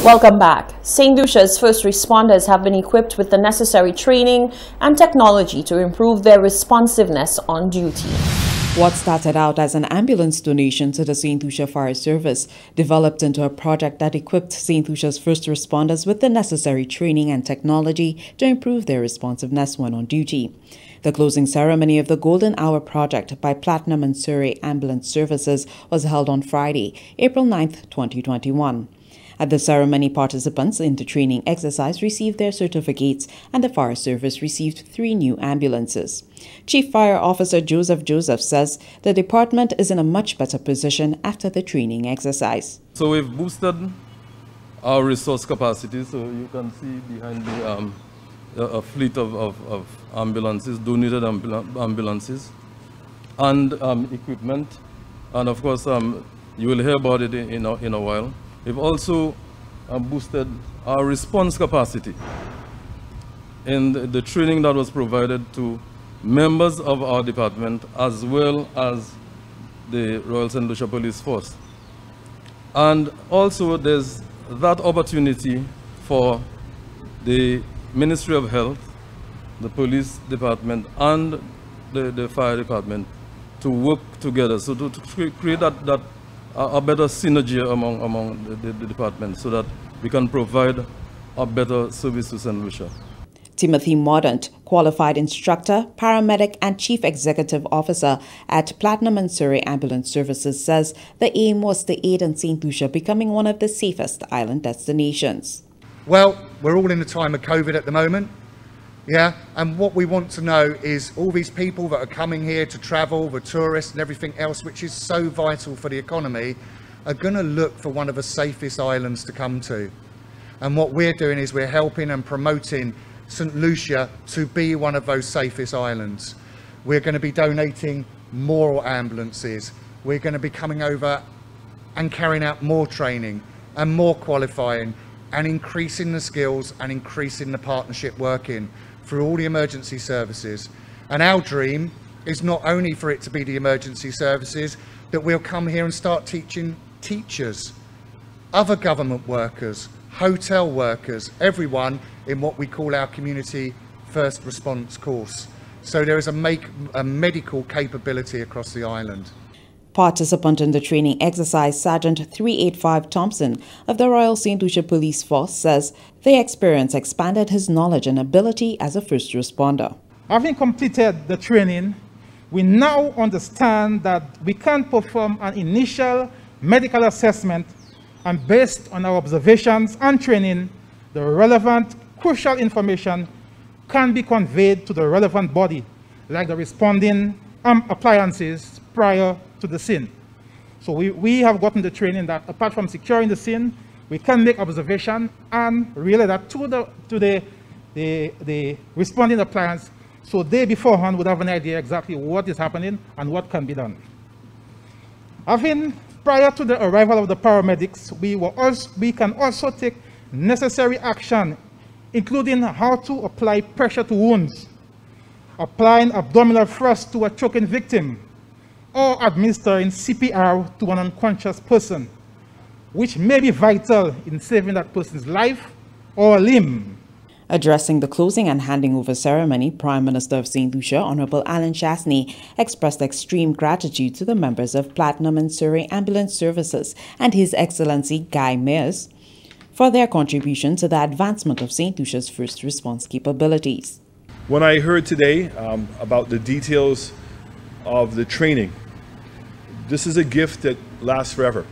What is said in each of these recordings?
Welcome back. St. Lucia's first responders have been equipped with the necessary training and technology to improve their responsiveness on duty. What started out as an ambulance donation to the St. Lucia Fire Service developed into a project that equipped St. Lucia's first responders with the necessary training and technology to improve their responsiveness when on duty. The closing ceremony of the Golden Hour project by Platinum and Surrey Ambulance Services was held on Friday, April 9, 2021. At the ceremony, participants in the training exercise received their certificates and the fire service received 3 new ambulances. Chief Fire Officer Joseph says the department is in a much better position after the training exercise. So we've boosted our resource capacity, so you can see behind me a fleet of ambulances, donated ambulances, and equipment, and of course you will hear about it in a while. We've also boosted our response capacity in the training that was provided to members of our department as well as the Royal St. Lucia Police Force. And also there's that opportunity for the Ministry of Health, the police department, and the fire department to work together, so to create a better synergy among the departments so that we can provide a better service to St. Lucia. Timothy Mordaunt, qualified instructor, paramedic and chief executive officer at Platinum and Surrey Ambulance Services, says the aim was to aid in St. Lucia becoming one of the safest island destinations. Well, we're all in the time of COVID at the moment. Yeah, and what we want to know is all these people that are coming here to travel, the tourists and everything else, which is so vital for the economy, are going to look for one of the safest islands to come to. And what we're doing is we're helping and promoting St. Lucia to be one of those safest islands. We're going to be donating more ambulances. We're going to be coming over and carrying out more training and more qualifying and increasing the skills and increasing the partnership working through all the emergency services. And our dream is not only for it to be the emergency services, that we'll come here and start teaching teachers, other government workers, hotel workers, everyone in what we call our community first response course. So there is a medical capability across the island. Participant in the training exercise, Sergeant 385 Thompson of the Royal St. Lucia Police Force, says the experience expanded his knowledge and ability as a first responder. Having completed the training, we now understand that we can perform an initial medical assessment, and based on our observations and training, the relevant crucial information can be conveyed to the relevant body, like the responding appliances prior to the scene. So we have gotten the training that apart from securing the scene, we can make observation and relay that to the responding appliance, so they beforehand would have an idea exactly what is happening and what can be done. Prior to the arrival of the paramedics, we can also take necessary action, including how to apply pressure to wounds, applying abdominal thrust to a choking victim, or administering CPR to an unconscious person, which may be vital in saving that person's life or limb. Addressing the closing and handing over ceremony, Prime Minister of St. Lucia, Honorable Alan Chasney, expressed extreme gratitude to the members of Platinum and Surrey Ambulance Services and His Excellency Guy Mears for their contribution to the advancement of St. Lucia's first response capabilities. When I heard today about the details of the training, this is a gift that lasts forever.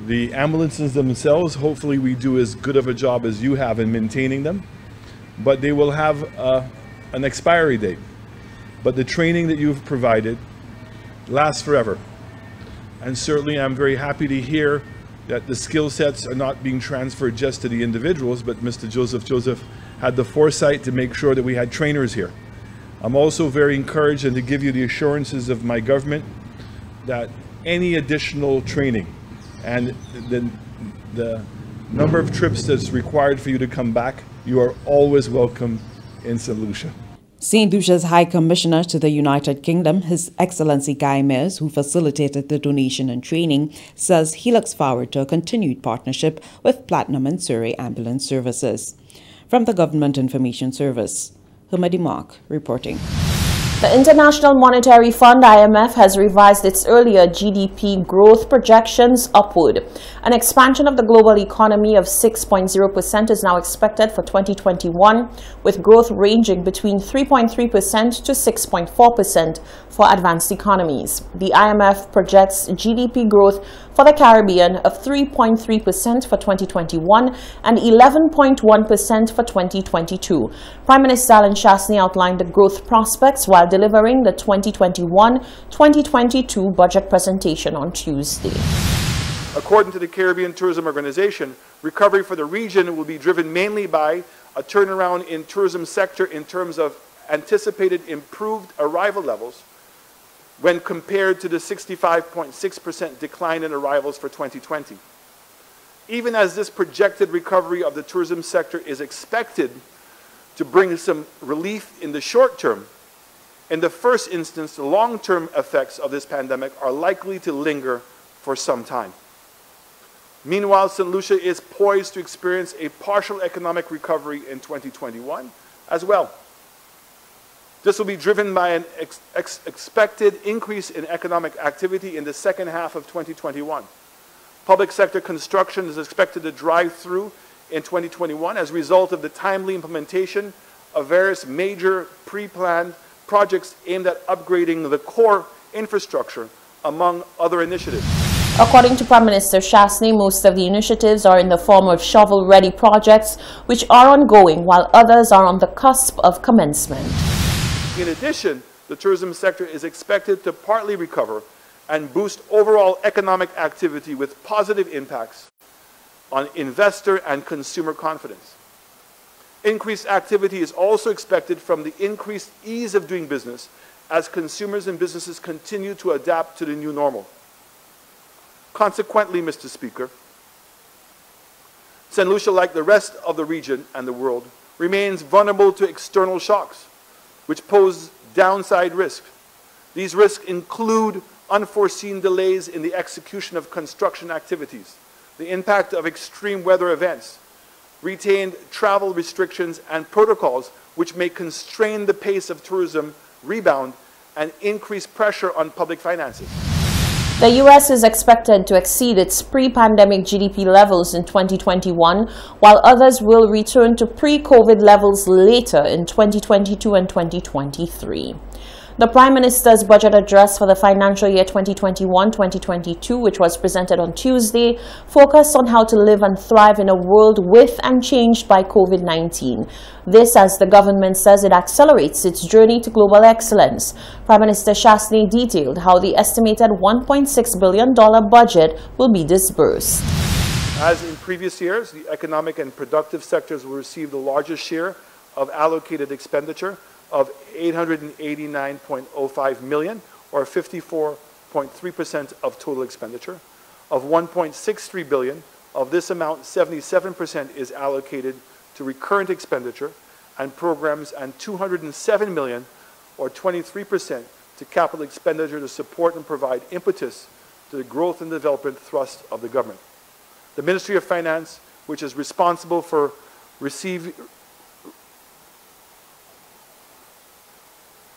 The ambulances themselves, hopefully we do as good of a job as you have in maintaining them, but they will have an expiry date. But the training that you've provided lasts forever. And certainly I'm very happy to hear that the skill sets are not being transferred just to the individuals, but Mr. Joseph had the foresight to make sure that we had trainers here. I'm also very encouraged, and to give you the assurances of my government, that any additional training and the number of trips that's required for you to come back, you are always welcome in St. Lucia. St. Lucia's High Commissioner to the United Kingdom, His Excellency Guy Mears, who facilitated the donation and training, says he looks forward to a continued partnership with Platinum and Surrey Ambulance Services. From the Government Information Service, Humadi Mark reporting. The International Monetary Fund, IMF, has revised its earlier GDP growth projections upward. An expansion of the global economy of 6.0% is now expected for 2021, with growth ranging between 3.3% to 6.4% for advanced economies. The IMF projects GDP growth for the Caribbean of 3.3% for 2021 and 11.1% for 2022. Prime Minister Allen Chastanet outlined the growth prospects while delivering the 2021-2022 budget presentation on Tuesday. According to the Caribbean Tourism Organization, recovery for the region will be driven mainly by a turnaround in tourism sector in terms of anticipated improved arrival levels when compared to the 65.6% decline in arrivals for 2020. Even as this projected recovery of the tourism sector is expected to bring some relief in the short term, in the first instance, the long-term effects of this pandemic are likely to linger for some time. Meanwhile, St. Lucia is poised to experience a partial economic recovery in 2021 as well. This will be driven by an expected increase in economic activity in the second half of 2021. Public sector construction is expected to drive through in 2021 as a result of the timely implementation of various major pre-planned projects aimed at upgrading the core infrastructure, among other initiatives. According to Prime Minister Chastanet, most of the initiatives are in the form of shovel-ready projects, which are ongoing, while others are on the cusp of commencement. In addition, the tourism sector is expected to partly recover and boost overall economic activity with positive impacts on investor and consumer confidence. Increased activity is also expected from the increased ease of doing business as consumers and businesses continue to adapt to the new normal. Consequently, Mr. Speaker, St. Lucia, like the rest of the region and the world, remains vulnerable to external shocks, which pose downside risks. These risks include unforeseen delays in the execution of construction activities, the impact of extreme weather events, retained travel restrictions and protocols which may constrain the pace of tourism rebound and increase pressure on public finances. The U.S. is expected to exceed its pre-pandemic GDP levels in 2021, while others will return to pre-COVID levels later in 2022 and 2023. The Prime Minister's budget address for the financial year 2021-2022, which was presented on Tuesday, focused on how to live and thrive in a world with and changed by COVID-19. This, as the government says, it accelerates its journey to global excellence. Prime Minister Chastanet detailed how the estimated $1.6 billion budget will be disbursed. As in previous years, the economic and productive sectors will receive the largest share of allocated expenditure of $889.05 million, or 54.3% of total expenditure. Of $1.63 billion, of this amount, 77% is allocated to recurrent expenditure and programs, and $207 million, or 23%, to capital expenditure to support and provide impetus to the growth and development thrust of the government. The Ministry of Finance, which is responsible for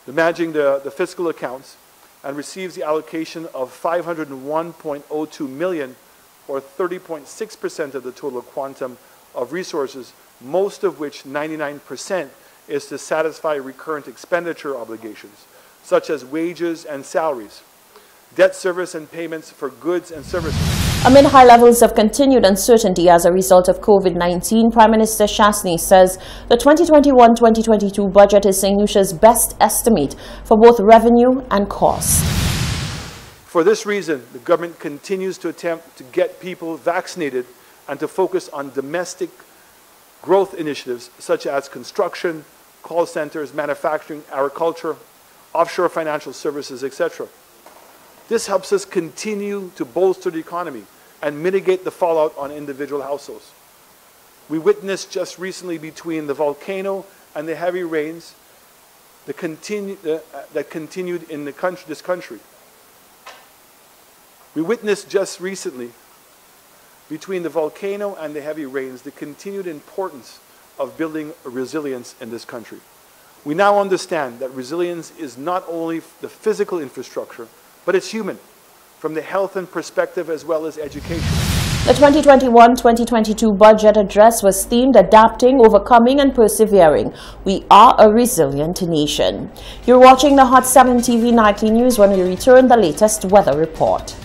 managing the fiscal accounts, and receives the allocation of $501.02 million, or 30.6% of the total quantum of resources, most of which, 99%, is to satisfy recurrent expenditure obligations, such as wages and salaries, debt service and payments for goods and services. Amid high levels of continued uncertainty as a result of COVID-19, Prime Minister Chastanet says the 2021-2022 budget is St. Lucia's best estimate for both revenue and cost. For this reason, the government continues to attempt to get people vaccinated and to focus on domestic growth initiatives such as construction, call centers, manufacturing, agriculture, offshore financial services, etc. This helps us continue to bolster the economy and mitigate the fallout on individual households. We witnessed just recently between the volcano and the heavy rains that continued in this country. We witnessed just recently, between the volcano and the heavy rains, the continued importance of building resilience in this country. We now understand that resilience is not only the physical infrastructure, but it's human, from the health and perspective as well as education. The 2021-2022 budget address was themed Adapting, Overcoming and Persevering. We are a resilient nation. You're watching the Hot 7 TV Nightly News. When we return, the latest weather report.